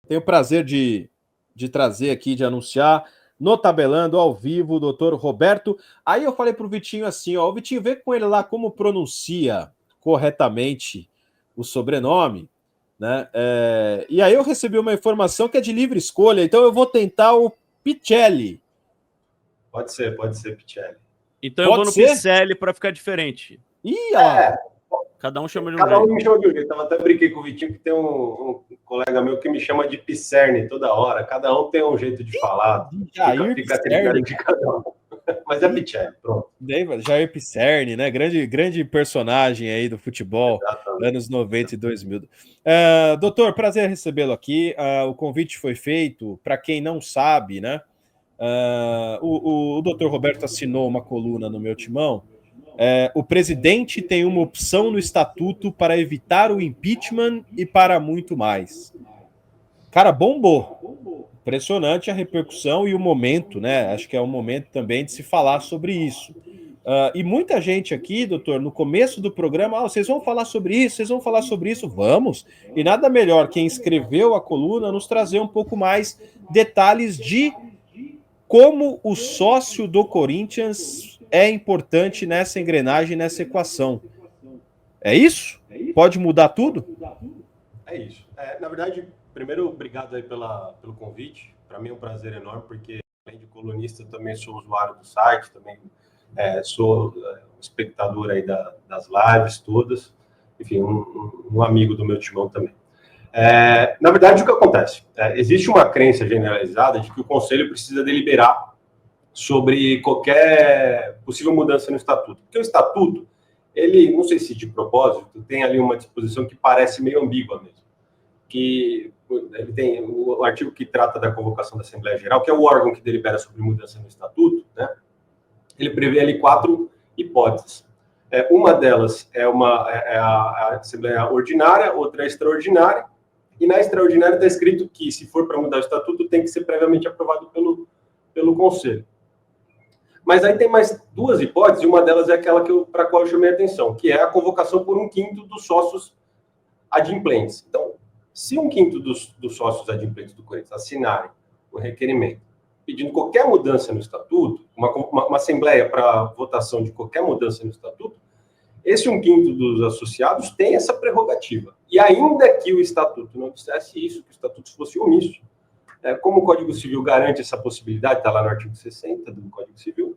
Tenho o prazer de trazer aqui, de anunciar, no Tabelando, ao vivo, o doutor Roberto. Aí eu falei pro Vitinho assim, ó, o Vitinho, vê com ele lá como pronuncia corretamente o sobrenome, né? E aí eu recebi uma informação que é de livre escolha, então eu vou tentar o Picelli. Pode ser Picelli. Então eu vou no Picelli para ficar diferente. Ih, olha lá. Cada um chama de um Cada jeito. um me chama de um jeito. Eu até brinquei com o Vitinho que tem um colega meu que me chama de Pisserni toda hora. Cada um tem um jeito de falar. Fica a critério de cada um. Mas é Picelli, pronto. Jair Pisserni, né? Grande personagem aí do futebol, Exatamente. Anos 90 e 2000. Doutor, prazer recebê-lo aqui. O convite foi feito, para quem não sabe, né? O doutor Roberto assinou uma coluna no meu timão. O presidente tem uma opção no estatuto para evitar o impeachment e para muito mais. Cara, bombou. Impressionante a repercussão e o momento, né? Acho que é um momento também de se falar sobre isso. E muita gente aqui, doutor, no começo do programa, vocês vão falar sobre isso, vocês vão falar sobre isso, vamos. E nada melhor quem escreveu a coluna nos trazer um pouco mais detalhes de como o sócio do Corinthians é importante nessa engrenagem, nessa equação. É isso? Pode mudar tudo? É isso. Na verdade, primeiro, obrigado aí pelo convite. Para mim é um prazer enorme, porque além de colunista, também sou usuário do site, também sou espectador aí das lives todas. Enfim, um amigo do meu timão também. Na verdade, o que acontece? Existe uma crença generalizada de que o Conselho precisa deliberar sobre qualquer possível mudança no Estatuto. Porque o Estatuto, ele, não sei se de propósito, tem ali uma disposição que parece meio ambígua mesmo. Que ele tem o artigo que trata da convocação da Assembleia Geral, que é o órgão que delibera sobre mudança no Estatuto, né? Ele prevê ali 4 hipóteses. Uma delas é a Assembleia Ordinária, outra é extraordinária, e na extraordinária está escrito que, se for para mudar o Estatuto, tem que ser previamente aprovado pelo Conselho. Mas aí tem mais 2 hipóteses, e uma delas é aquela para a qual eu chamei a atenção, que é a convocação por 1/5 dos sócios adimplentes. Então, se 1/5 dos sócios adimplentes do Corinthians assinarem o requerimento pedindo qualquer mudança no Estatuto, uma assembleia para votação de qualquer mudança no Estatuto, esse 1/5 dos associados tem essa prerrogativa. E ainda que o Estatuto não dissesse isso, que o Estatuto fosse omisso, como o Código Civil garante essa possibilidade, está lá no artigo 60 do Código Civil,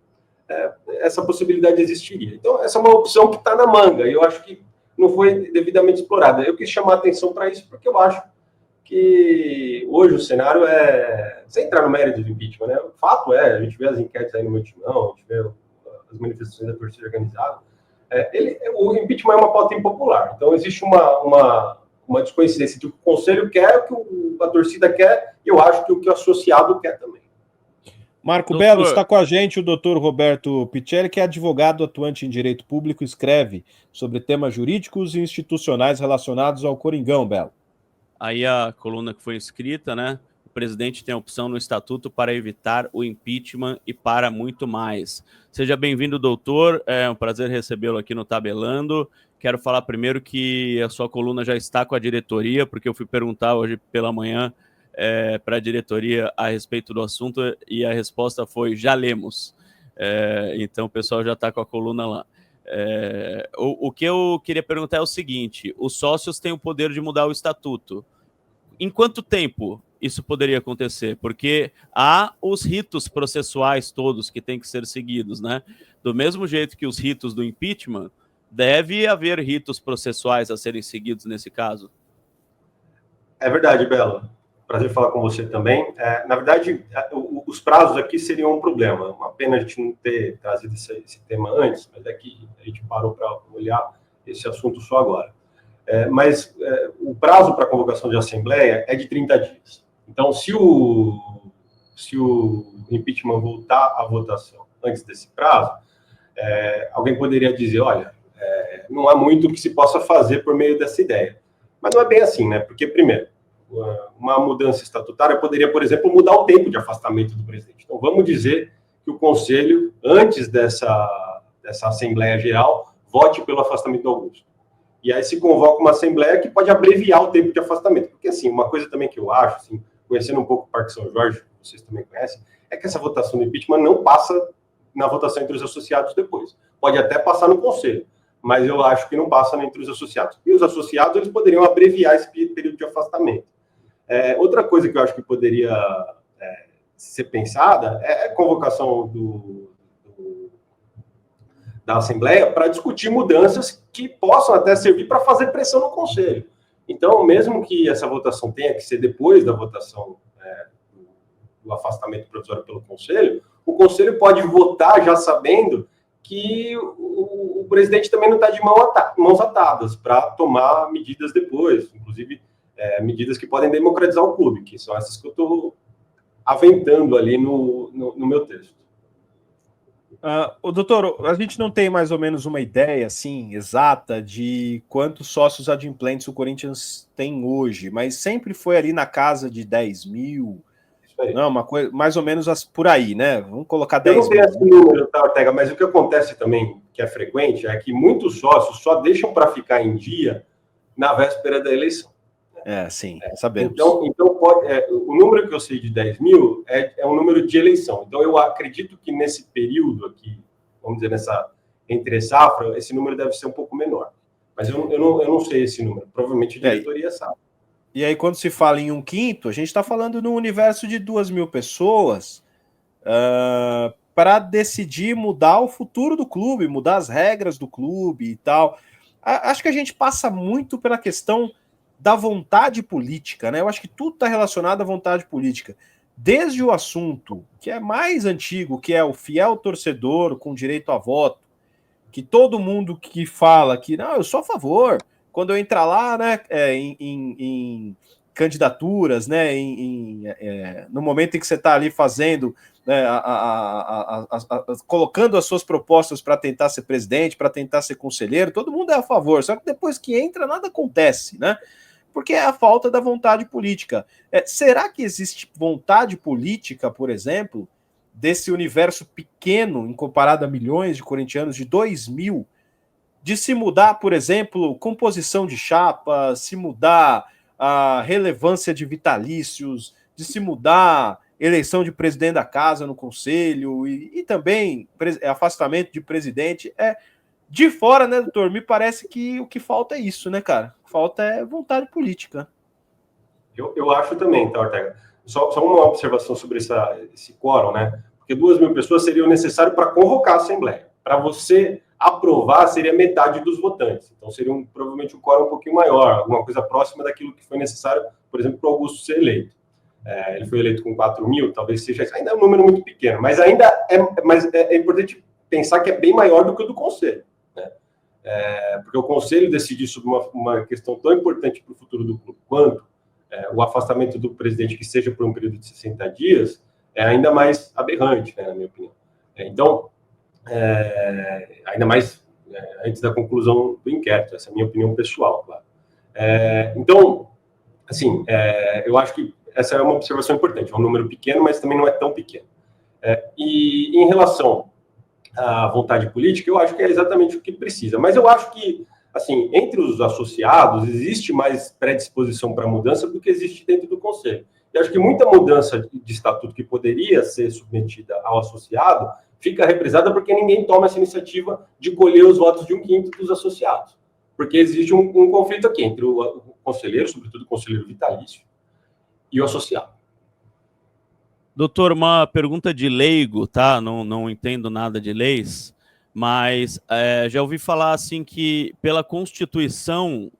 essa possibilidade existiria. Então, essa é uma opção que está na manga, e eu acho que não foi devidamente explorada. Eu quis chamar a atenção para isso, porque eu acho que hoje o cenário sem entrar no mérito do impeachment, né? O fato a gente vê as enquetes aí no meu timão, a gente vê as manifestações da torcida organizada, o impeachment é uma pauta impopular. Então, existe uma descoincidência de que o Conselho quer, o que a torcida quer, e eu acho que o que o associado quer também. Marco Belo, está com a gente o doutor Roberto Picelli, que é advogado atuante em direito público, escreve sobre temas jurídicos e institucionais relacionados ao Coringão, Belo. Aí a coluna que foi escrita, né? O presidente tem a opção no estatuto para evitar o impeachment e para muito mais. Seja bem-vindo, doutor. É um prazer recebê-lo aqui no Tabelando. Quero falar primeiro que a sua coluna já está com a diretoria, porque eu fui perguntar hoje pela manhã para a diretoria a respeito do assunto e a resposta foi: já lemos. Então o pessoal já está com a coluna lá. O que eu queria perguntar é o seguinte: os sócios têm o poder de mudar o estatuto. Em quanto tempo isso poderia acontecer? Porque há os ritos processuais todos que têm que ser seguidos, né? Do mesmo jeito que os ritos do impeachment, deve haver ritos processuais a serem seguidos nesse caso. É verdade, Belo. Prazer falar com você também. Na verdade, os prazos aqui seriam um problema. Uma pena a gente não ter trazido esse tema antes, mas é que a gente parou para olhar esse assunto só agora. Mas o prazo para a convocação de assembleia é de 30 dias. Então, se o impeachment voltar à votação antes desse prazo, alguém poderia dizer, olha, não há muito que se possa fazer por meio dessa ideia. Mas não é bem assim, né? Porque, primeiro, uma mudança estatutária poderia, por exemplo, mudar o tempo de afastamento do presidente. Então, vamos dizer que o Conselho, antes dessa Assembleia Geral, vote pelo afastamento do Augusto. e aí se convoca uma assembleia que pode abreviar o tempo de afastamento. Porque, assim, uma coisa também que eu acho, assim, conhecendo um pouco o Parque São Jorge, vocês também conhecem, é que essa votação do impeachment não passa na votação entre os associados depois. Pode até passar no conselho, mas eu acho que não passa entre os associados. E os associados, eles poderiam abreviar esse período de afastamento. Outra coisa que eu acho que poderia ser pensada é a convocação da Assembleia para discutir mudanças que possam até servir para fazer pressão no Conselho. Então, mesmo que essa votação tenha que ser depois da votação do afastamento provisório pelo Conselho, o Conselho pode votar já sabendo que o presidente também não está de mãos atadas para tomar medidas depois, inclusive medidas que podem democratizar o clube, que são essas que eu estou aventando ali no meu texto. Doutor, a gente não tem mais ou menos uma ideia assim exata de quantos sócios adimplentes o Corinthians tem hoje, mas sempre foi ali na casa de 10 mil, não, uma coisa mais ou menos por aí, né? Vamos colocar 10 mil. Eu não tenho esse número, tá, Ortega, mas o que acontece também, que é frequente, é que muitos sócios só deixam para ficar em dia na véspera da eleição. Sim, sabemos. Então o número que eu sei de 10 mil é um número de eleição. Então, eu acredito que nesse período aqui, vamos dizer, nessa entre safra, esse número deve ser um pouco menor. Mas eu não sei esse número. Provavelmente a diretoria sabe. E aí, quando se fala em 1/5, a gente está falando num universo de 2.000 pessoas para decidir mudar o futuro do clube, mudar as regras do clube e tal. Acho que a gente passa muito pela questão da vontade política, né? Eu acho que tudo está relacionado à vontade política. Desde o assunto que é mais antigo, que é o fiel torcedor com direito a voto, que todo mundo que fala que não, eu sou a favor, quando eu entrar lá, né, em candidaturas, né, no momento em que você está ali fazendo, né, colocando as suas propostas para tentar ser presidente, para tentar ser conselheiro, todo mundo é a favor, só que depois que entra, nada acontece, né? Porque é a falta da vontade política. Será que existe vontade política, por exemplo, desse universo pequeno, em comparado a milhões de corintianos, de 2.000, de se mudar, por exemplo, composição de chapa, se mudar a relevância de vitalícios, de se mudar eleição de presidente da casa no conselho e também afastamento de presidente? De fora, né, doutor? Me parece que o que falta é isso, né, cara? Falta é vontade política. Eu acho também, tá, Ortega? Só uma observação sobre esse quórum, né? Porque 2.000 pessoas seriam necessárias para convocar a Assembleia. Para você aprovar, seria metade dos votantes. Então, seria provavelmente um quórum um pouquinho maior, alguma coisa próxima daquilo que foi necessário, por exemplo, para o Augusto ser eleito. Ele foi eleito com 4.000, talvez seja ainda um número muito pequeno, mas ainda é importante pensar que é bem maior do que o do Conselho. Porque o Conselho decidir sobre uma questão tão importante para o futuro do clube quanto o afastamento do presidente, que seja por um período de 60 dias, é ainda mais aberrante, né, na minha opinião. Então, ainda mais antes da conclusão do inquérito, essa é a minha opinião pessoal, claro. Então, assim, eu acho que essa é uma observação importante, é um número pequeno, mas também não é tão pequeno. E em relação à vontade política, eu acho que é exatamente o que precisa. Mas eu acho que, assim, entre os associados, existe mais predisposição para mudança do que existe dentro do Conselho. E acho que muita mudança de estatuto que poderia ser submetida ao associado fica represada porque ninguém toma essa iniciativa de colher os votos de 1/5 dos associados. Porque existe um conflito aqui entre o conselheiro, sobretudo o conselheiro vitalício, e o associado. Doutor, uma pergunta de leigo, tá? Não entendo nada de leis, mas já ouvi falar assim que pela Constituição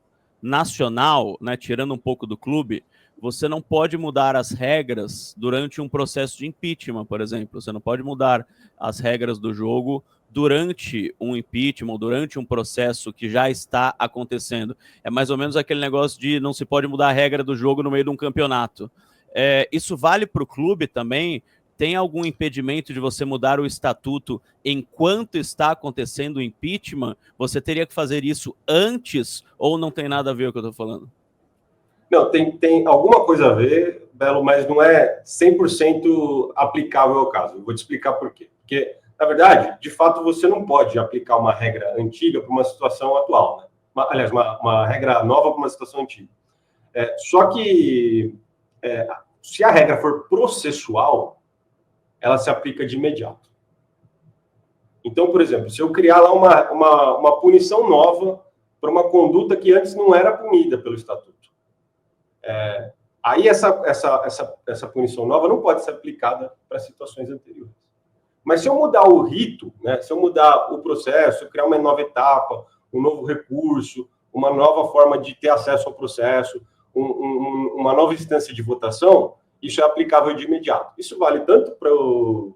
Nacional, né, tirando um pouco do clube, você não pode mudar as regras durante um processo de impeachment, por exemplo. Você não pode mudar as regras do jogo durante um impeachment, durante um processo que já está acontecendo. É mais ou menos aquele negócio de não se pode mudar a regra do jogo no meio de um campeonato. Isso vale para o clube também? Tem algum impedimento de você mudar o estatuto enquanto está acontecendo o impeachment? Você teria que fazer isso antes ou não tem nada a ver com o que eu estou falando? Não, tem alguma coisa a ver, Belo, mas não é 100% aplicável ao caso. Eu vou te explicar por quê. Porque, na verdade, de fato, você não pode aplicar uma regra antiga para uma situação atual, né? uma regra nova para uma situação antiga. Só que, se a regra for processual, ela se aplica de imediato. Então, por exemplo, se eu criar lá uma punição nova para uma conduta que antes não era punida pelo Estatuto, aí essa punição nova não pode ser aplicada para situações anteriores. Mas se eu mudar o rito, né, se eu mudar o processo, eu criar uma nova etapa, um novo recurso, uma nova forma de ter acesso ao processo, uma nova instância de votação, isso é aplicável de imediato. Isso vale tanto para o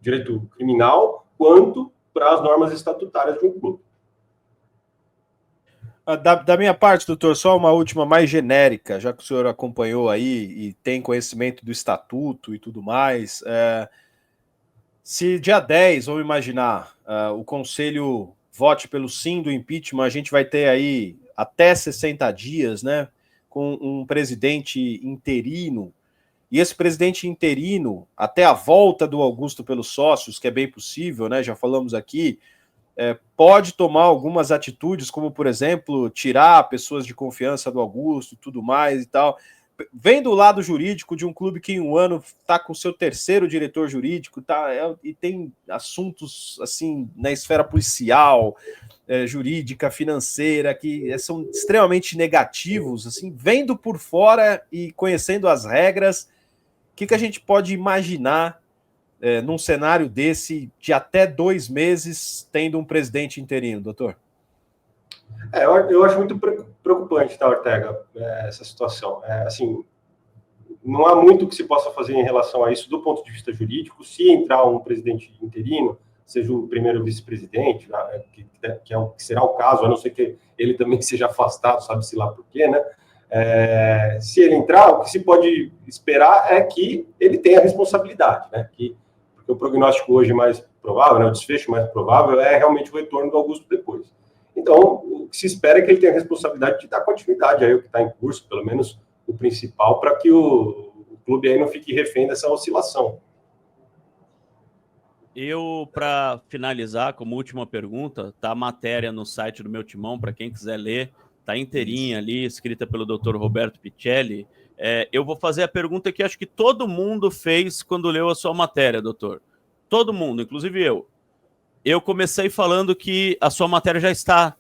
direito criminal quanto para as normas estatutárias de um clube. Da minha parte, doutor, só uma última mais genérica, já que o senhor acompanhou aí e tem conhecimento do estatuto e tudo mais. Se dia 10, vamos imaginar, o Conselho vote pelo sim do impeachment, a gente vai ter aí até 60 dias, né, com um presidente interino, e esse presidente interino, até a volta do Augusto pelos sócios, que é bem possível, né, já falamos aqui, pode tomar algumas atitudes, como, por exemplo, tirar pessoas de confiança do Augusto e tudo mais e tal. Vem do lado jurídico de um clube que em um ano está com seu terceiro diretor jurídico, e tem assuntos assim na esfera policial, jurídica, financeira, que são extremamente negativos, assim, vendo por fora e conhecendo as regras, o que a gente pode imaginar num cenário desse de até 2 meses tendo um presidente interino, doutor? Eu acho muito preocupante, tá, Ortega, essa situação. Assim, não há muito que se possa fazer em relação a isso do ponto de vista jurídico. Se entrar um presidente interino, seja o primeiro vice-presidente, que será o caso, a não ser que ele também seja afastado, sabe-se lá por quê, né? Se ele entrar, o que se pode esperar é que ele tenha responsabilidade, né? Porque o prognóstico hoje mais provável, né, o desfecho mais provável é realmente o retorno do Augusto depois. Então, o que se espera é que ele tenha a responsabilidade de dar continuidade aí o que está em curso, pelo menos o principal, para que o clube aí não fique refém dessa oscilação. Para finalizar, como última pergunta, tá a matéria no site do Meu Timão, para quem quiser ler, tá inteirinha ali, escrita pelo Dr. Roberto Picelli. Eu vou fazer a pergunta que acho que todo mundo fez quando leu a sua matéria, doutor. Todo mundo, inclusive eu. Eu comecei falando que a sua matéria já está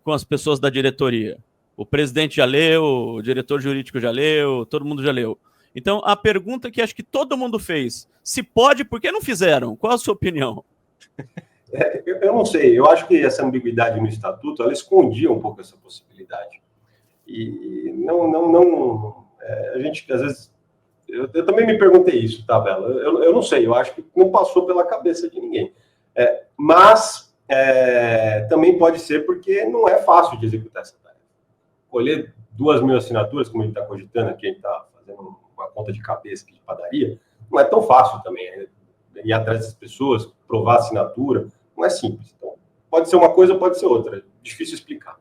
com as pessoas da diretoria. O presidente já leu, o diretor jurídico já leu, todo mundo já leu. Então, a pergunta que acho que todo mundo fez, se pode, por que não fizeram? Qual a sua opinião? Eu não sei, eu acho que essa ambiguidade no estatuto, ela escondia um pouco essa possibilidade. E a gente, às vezes, eu também me perguntei isso, tá, Bela? Eu não sei, eu acho que não passou pela cabeça de ninguém. Mas também pode ser porque não é fácil de executar essa tarefa. Colher 2.000 assinaturas, como a gente está cogitando aqui, a gente está fazendo uma conta de cabeça aqui de padaria, não é tão fácil também, né? Ir atrás das pessoas, provar a assinatura, não é simples. Então, pode ser uma coisa, pode ser outra. É difícil explicar.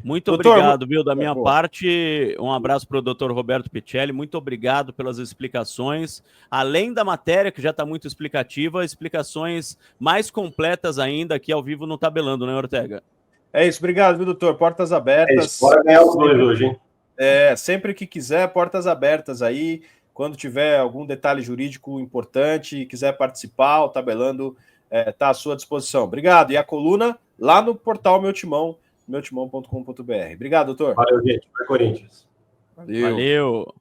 Muito obrigado, viu? Da minha parte, um abraço para o Dr. Roberto Picelli. Muito obrigado pelas explicações. Além da matéria, que já está muito explicativa, explicações mais completas ainda aqui ao vivo no Tabelando, né, Ortega? É isso, obrigado, viu, doutor? Portas abertas. Bora ganhar os dois hoje, hein? Sempre que quiser, portas abertas aí. Quando tiver algum detalhe jurídico importante e quiser participar, o Tabelando está à sua disposição. Obrigado. E a coluna lá no portal Meu Timão, meutimão.com.br. Obrigado, doutor. Valeu, gente. Vai, Corinthians. Valeu.